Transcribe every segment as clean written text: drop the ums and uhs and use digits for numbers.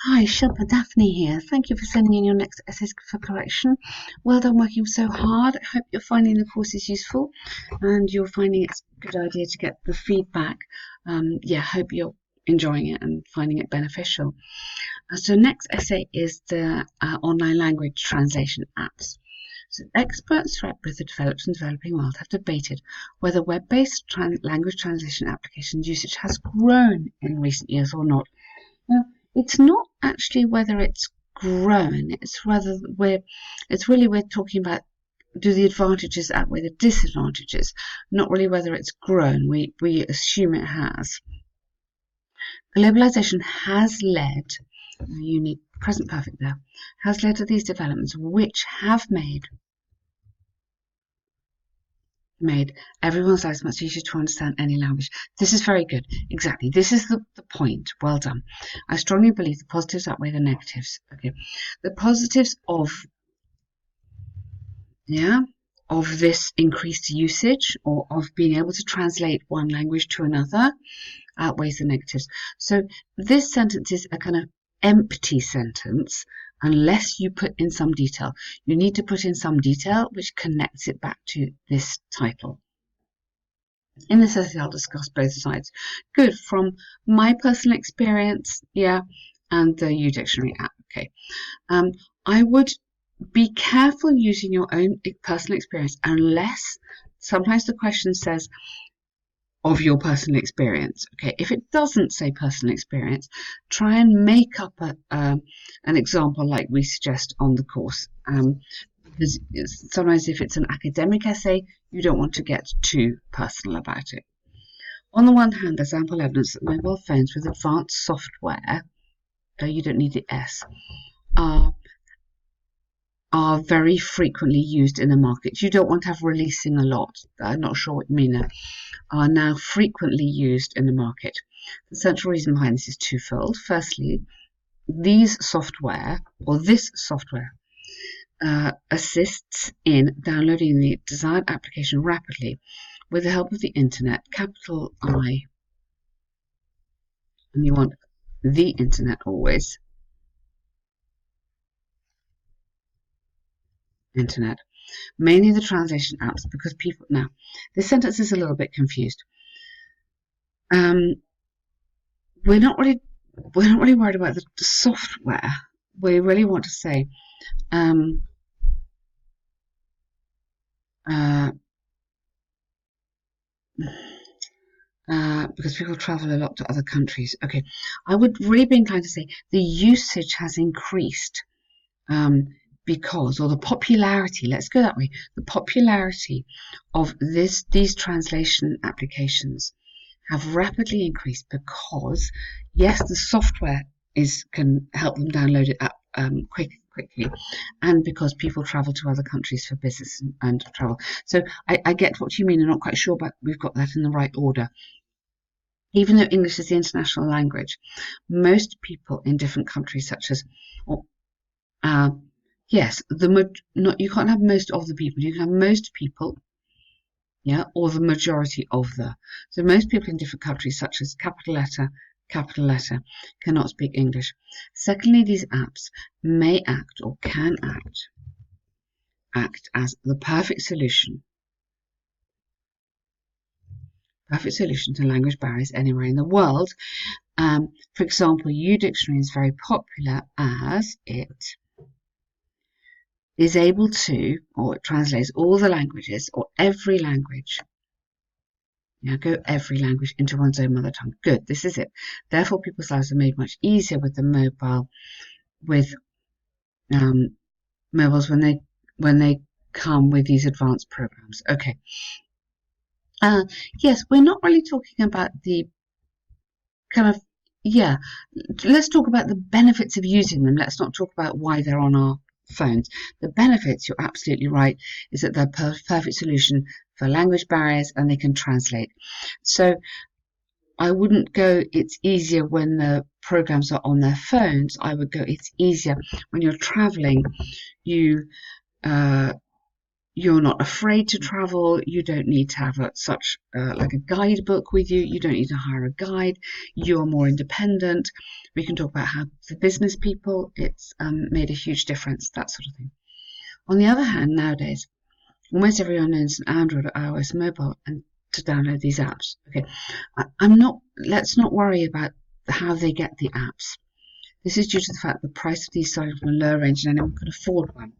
Hi, Shilpa, Daphne here. Thank you for sending in your next essays for correction. Well done working so hard. I hope you're finding the courses useful and you're finding it's a good idea to get the feedback. Yeah, hope you're enjoying it and finding it beneficial. So next essay is the online language translation apps. So experts throughout both the developed and developing world have debated whether web-based language translation applications usage has grown in recent years or not. Now, it's not actually whether it's grown, it's really we're talking about, do the advantages outweigh the disadvantages, not really whether it's grown. We assume it has. Globalization has led, you need present perfect there, has led to these developments which have made everyone's lives much easier to understand any language. This is very good. Exactly. This is the point. Well done. I strongly believe the positives outweigh the negatives. Okay. The positives of this increased usage or of being able to translate one language to another outweighs the negatives. So this sentence is a kind of empty sentence unless you put in some detail. You need to put in some detail which connects it back to this title. In this essay, I'll discuss both sides. Good, from my personal experience, yeah, and the U Dictionary app. Okay. I would be careful using your own personal experience unless sometimes the question says of your personal experience. Okay, if it doesn't say personal experience, try and make up an example like we suggest on the course. Because sometimes if it's an academic essay, you don't want to get too personal about it. On the one hand, there's ample evidence that mobile phones with advanced software, you don't need the S, are are very frequently used in the market. You don't want to have releasing a lot. I'm not sure what you mean there. Are now frequently used in the market. The central reason behind this is twofold. Firstly, this software assists in downloading the desired application rapidly with the help of the internet, capital I, and you want the internet always, internet. Mainly the translation apps because people, now, this sentence is a little bit confused. Um, we're not really worried about the software. We really want to say um, uh, because people travel a lot to other countries. Okay, I would really be inclined to say the usage has increased because, or the popularity, let's go that way, the popularity of these translation applications have rapidly increased because, yes, the software can help them download it up quickly, and because people travel to other countries for business and travel. So I get what you mean. I'm not quite sure, but we've got that in the right order. Even though English is the international language, most people in different countries, such as, uh, yes, not you can't have most of the people. You can have most people, yeah, or the majority of the. So most people in different countries, such as capital letter, cannot speak English. Secondly, these apps may act or can act as the perfect solution to language barriers anywhere in the world. For example, U Dictionary is very popular as it is able to, or it translates all the languages or every language. Go every language into one's own mother tongue. Good, this is it. Therefore, people's lives are made much easier with the with mobiles when they come with these advanced programs. Okay. Yes, we're not really talking about the kind of, yeah, let's talk about the benefits of using them. Let's not talk about why they're on our phones. The benefits, you're absolutely right, is that they're perfect solution for language barriers and they can translate. So I wouldn't go it's easier when the programs are on their phones. I would go it's easier when you're traveling. You you're not afraid to travel. You don't need to have such like a guidebook with you. You don't need to hire a guide. You're more independent. We can talk about how for business people it's made a huge difference, that sort of thing. On the other hand, nowadays, almost everyone owns an Android or iOS mobile and to download these apps. Okay, let's not worry about how they get the apps. This is due to the fact the price of these started from a lower range and anyone can afford one.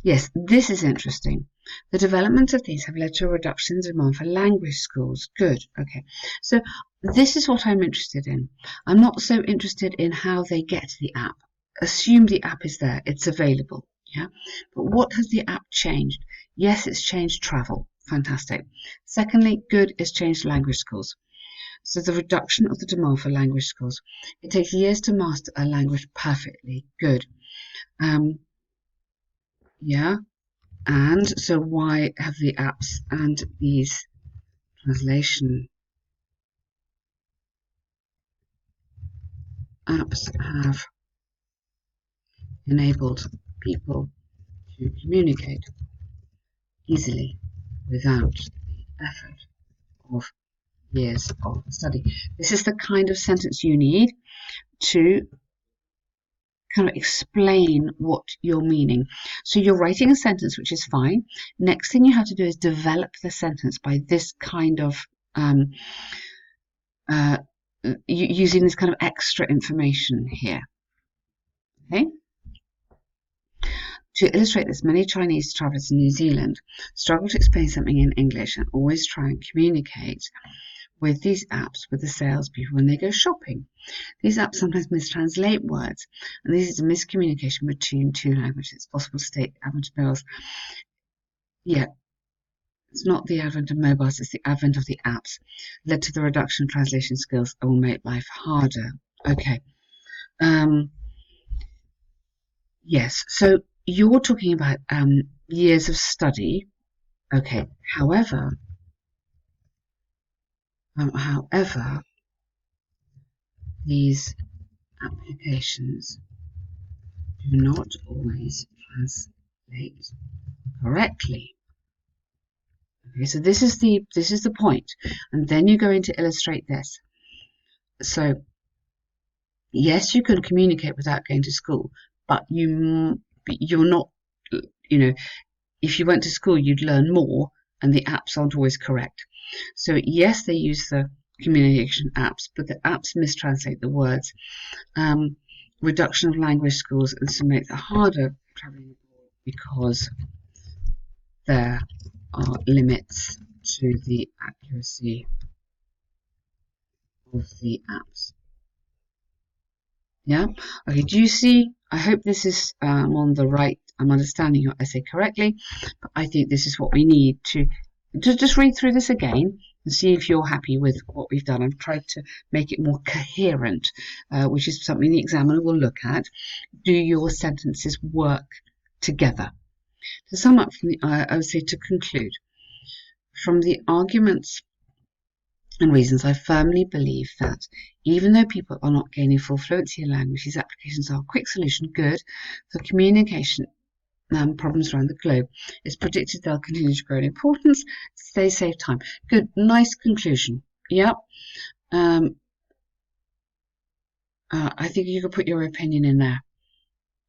Yes, this is interesting. The development of these have led to a reduction in demand for language schools. Good. Okay. So this is what I'm interested in. I'm not so interested in how they get the app. Assume the app is there. It's available. Yeah. But what has the app changed? Yes, it's changed travel. Fantastic. Secondly, good, it's changed language schools. So the reduction of the demand for language schools. It takes years to master a language perfectly. Good. Yeah. And so why have the apps and these translation apps have enabled people to communicate easily without the effort of years of study? This is the kind of sentence you need to kind of explain what you're meaning. So you're writing a sentence, which is fine. Next thing you have to do is develop the sentence by this kind of using this kind of extra information here. Okay. To illustrate this, many Chinese travellers in New Zealand struggle to explain something in English and always try and communicate with these apps with the salespeople when they go shopping. These apps sometimes mistranslate words, and this is a miscommunication between two languages. It's possible to state advent of mobiles. Yeah, it's not the advent of mobiles, it's the advent of the apps led to the reduction of translation skills and will make life harder. Okay. Yes, so you're talking about years of study. Okay, however, these applications do not always translate correctly. Okay, so this is the point, and then you go in to illustrate this. So yes, you can communicate without going to school, but you're not, you know, if you went to school, you'd learn more, and the apps aren't always correct. So yes, they use the communication apps, but the apps mistranslate the words. Reduction of language schools, and to make it harder traveling abroad because there are limits to the accuracy of the apps. Yeah. Okay. Do you see? I hope this is on the right. I'm understanding your essay correctly, but I think this is what we need to just read through this again and see if you're happy with what we've done. I've tried to make it more coherent, which is something the examiner will look at. Do your sentences work together? To sum up, I would say to conclude, from the arguments and reasons, I firmly believe that even though people are not gaining full fluency in language, these applications are a quick solution, good for communication problems around the globe. It's predicted they'll continue to grow in importance. They save time. Good, nice conclusion. Yep. I think you could put your opinion in there.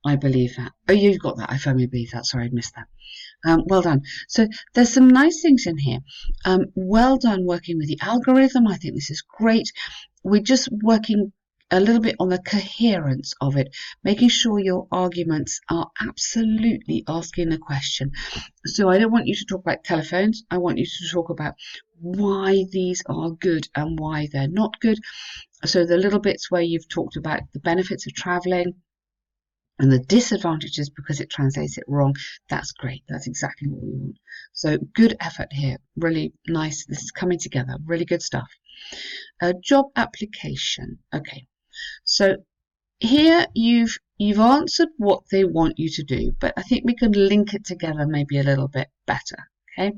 I believe that. Oh, you've got that. I firmly believe that. Sorry, I missed that. Well done. So there's some nice things in here. Well done working with the algorithm. I think this is great. We're just working a little bit on the coherence of it, making sure your arguments are absolutely asking the question. So I don't want you to talk about telephones. I want you to talk about why these are good and why they're not good. So the little bits where you've talked about the benefits of traveling and the disadvantages because it translates it wrong, that's great. That's exactly what we want. So good effort here. Really nice. This is coming together. Really good stuff. Job application. Okay. So here you've answered what they want you to do, but I think we can link it together maybe a little bit better. Okay.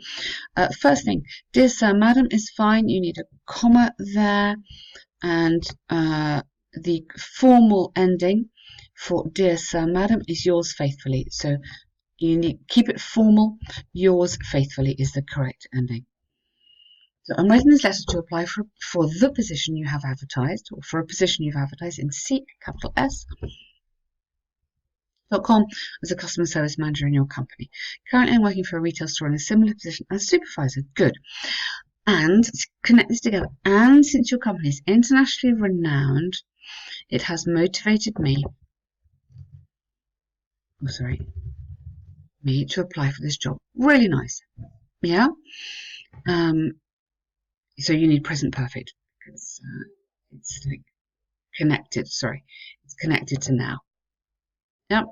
First thing, dear sir, madam is fine. You need a comma there, and the formal ending for Dear Sir, Madam is yours faithfully. So you need keep it formal. Yours faithfully is the correct ending. So I'm writing this letter to apply for the position you have advertised, or for a position you've advertised in Seek, capital S.com as a customer service manager in your company. Currently I'm working for a retail store in a similar position as supervisor. Good. And connect this together. And since your company is internationally renowned, it has motivated me to apply for this job. Really nice. Yeah. So you need present perfect because it's like connected. Sorry, it's connected to now. Yep.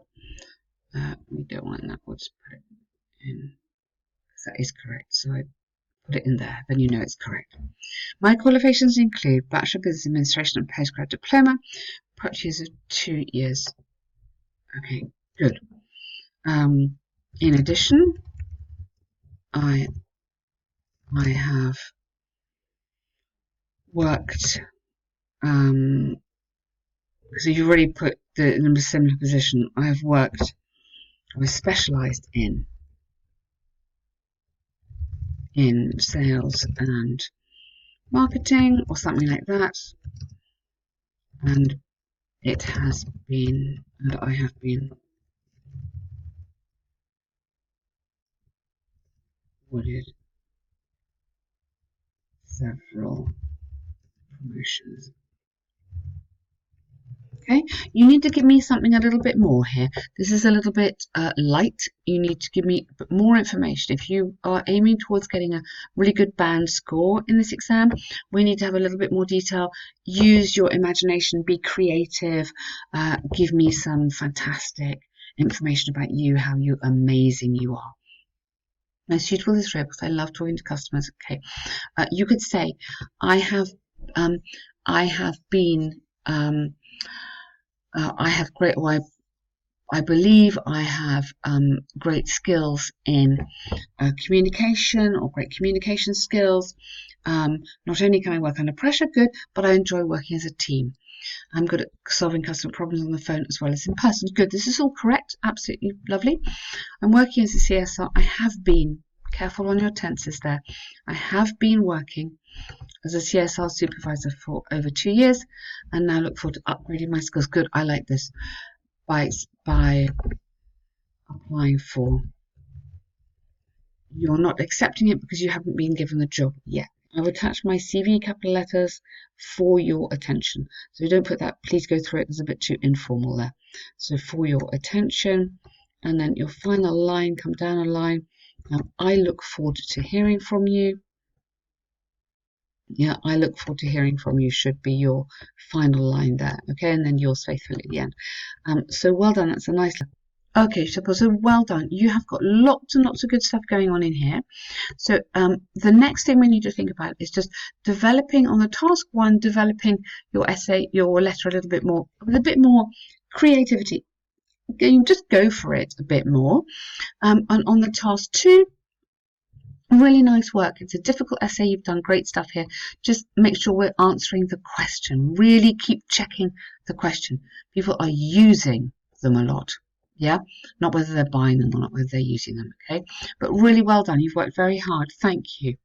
We don't want that. We'll just put it in because that is correct. So I put it in there. Then you know it's correct. My qualifications include Bachelor of Business Administration and Postgrad Diploma, practice of 2 years. Okay, good. In addition, I have worked. So you've already put the number similar position. I was specialised in sales and marketing or something like that, and I have been awarded several promotions. Okay, you need to give me something a little bit more here. This is a little bit light. You need to give me a bit more information. If you are aiming towards getting a really good band score in this exam, we need to have a little bit more detail. Use your imagination, be creative, give me some fantastic information about you, how amazing you are. Most suitable this role because I love talking to customers. Okay, you could say, I have been. I believe I have great skills in communication or great communication skills. Not only can I work under pressure, good, but I enjoy working as a team. I'm good at solving customer problems on the phone as well as in person. Good, this is all correct, absolutely lovely. I'm working as a CSR. I have been, careful on your tenses there, I have been working as a CSR supervisor for over 2 years and now look forward to upgrading my skills. Good, I like this. By applying for, you're not accepting it because you haven't been given the job yet. I've attached my CV, capital letters, for your attention. So don't put that, please go through it, it's a bit too informal there. So for your attention, and then your final line, come down a line. I look forward to hearing from you. Yeah, I look forward to hearing from you should be your final line there. Okay, and then yours faithfully at the end. So well done, that's a nice. Okay, Shilpa, so well done. You have got lots and lots of good stuff going on in here. So the next thing we need to think about is just developing on the task 1, developing your essay, your letter a little bit more, with a bit more creativity. You just go for it a bit more. And on the task 2, really nice work. It's a difficult essay. You've done great stuff here. Just make sure we're answering the question. Really keep checking the question. People are using them a lot. Yeah, not whether they're buying them or not whether they're using them. Okay, but really well done. You've worked very hard. Thank you.